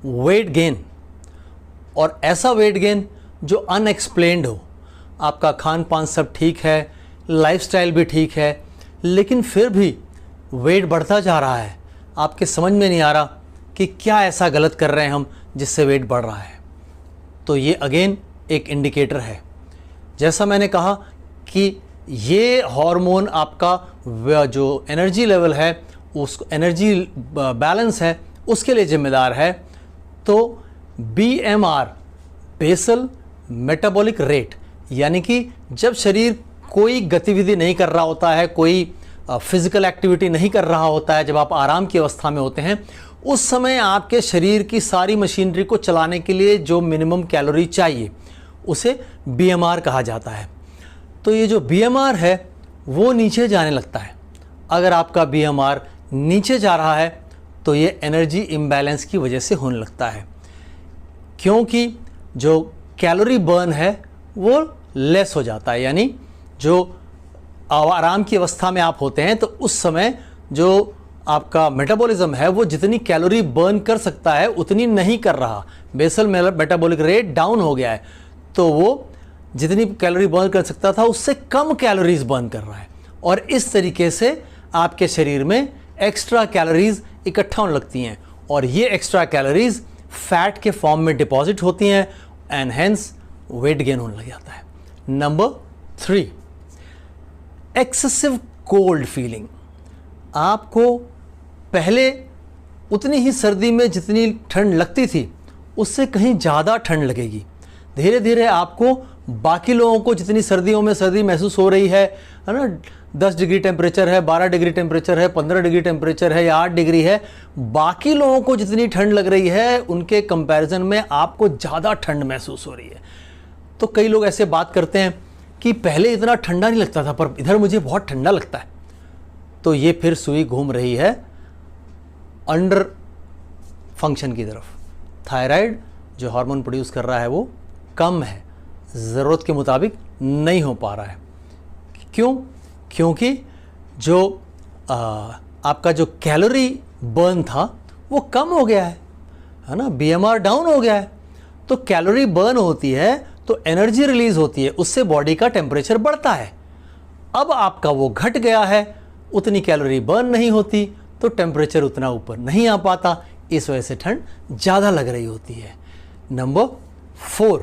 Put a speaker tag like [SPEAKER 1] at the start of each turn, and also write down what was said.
[SPEAKER 1] Weight gain, और ऐसा weight gain जो अनएक्सप्लेन्ड हो। आपका खान पान सब ठीक है, लाइफस्टाइल भी ठीक है, लेकिन फिर भी वेट बढ़ता जा रहा है। आपके समझ में नहीं आ रहा कि क्या ऐसा गलत कर रहे हैं हम जिससे वेट बढ़ रहा है। तो ये अगेन एक इंडिकेटर है। जैसा मैंने कहा कि ये हार्मोन आपका जो एनर्जी लेवल है, उस एनर्जी बैलेंस है, उसके लिए जिम्मेदार है। तो BMR बेसल मेटाबॉलिक रेट, यानी कि जब शरीर कोई गतिविधि नहीं कर रहा होता है, कोई फिजिकल एक्टिविटी नहीं कर रहा होता है, जब आप आराम की अवस्था में होते हैं, उस समय आपके शरीर की सारी मशीनरी को चलाने के लिए जो मिनिमम कैलोरी चाहिए उसे BMR कहा जाता है। तो ये जो BMR है वो नीचे जाने लगता है। अगर आपका BMR नीचे जा रहा है तो ये एनर्जी इम्बैलेंस की वजह से होने लगता है, क्योंकि जो कैलोरी बर्न है वो लेस हो जाता है। यानी जो आराम की अवस्था में आप होते हैं तो उस समय जो आपका मेटाबॉलिज्म है वो जितनी कैलोरी बर्न कर सकता है उतनी नहीं कर रहा। बेसल मेटाबॉलिक रेट डाउन हो गया है, तो वो जितनी कैलोरी बर्न कर सकता था उससे कम कैलोरीज बर्न कर रहा है, और इस तरीके से आपके शरीर में एक्स्ट्रा कैलोरीज इकट्ठा होने लगती हैं, और ये एक्स्ट्रा कैलोरीज फैट के फॉर्म में डिपॉजिट होती हैं, एंड हेंस वेट गेन होने लग जाता है। Number 3, excessive cold feeling. आपको पहले उतनी ही सर्दी में जितनी ठंड लगती थी उससे कहीं ज़्यादा ठंड लगेगी। धीरे धीरे आपको बाकी लोगों को जितनी सर्दियों में सर्दी महसूस हो रही है ना, 10 डिग्री टेम्परेचर है, 12 डिग्री टेम्परेचर है, 15 डिग्री टेम्परेचर है या 8 डिग्री है, बाकी लोगों को जितनी ठंड लग रही है उनके कंपैरिजन में आपको ज़्यादा ठंड महसूस हो रही है। तो कई लोग ऐसे बात करते हैं कि पहले इतना ठंडा नहीं लगता था पर इधर मुझे बहुत ठंडा लगता है। तो ये फिर सुई घूम रही है अंडर फंक्शन की तरफ। थायराइड जो हार्मोन प्रोड्यूस कर रहा है वो कम है, ज़रूरत के मुताबिक नहीं हो पा रहा है। क्यों? क्योंकि जो आपका जो कैलोरी बर्न था वो कम हो गया है ना, BMR डाउन हो गया है। तो कैलोरी बर्न होती है तो एनर्जी रिलीज होती है, उससे बॉडी का टेम्परेचर बढ़ता है। अब आपका वो घट गया है, उतनी कैलोरी बर्न नहीं होती तो टेम्परेचर उतना ऊपर नहीं आ पाता, इस वजह से ठंड ज़्यादा लग रही होती है। नंबर 4,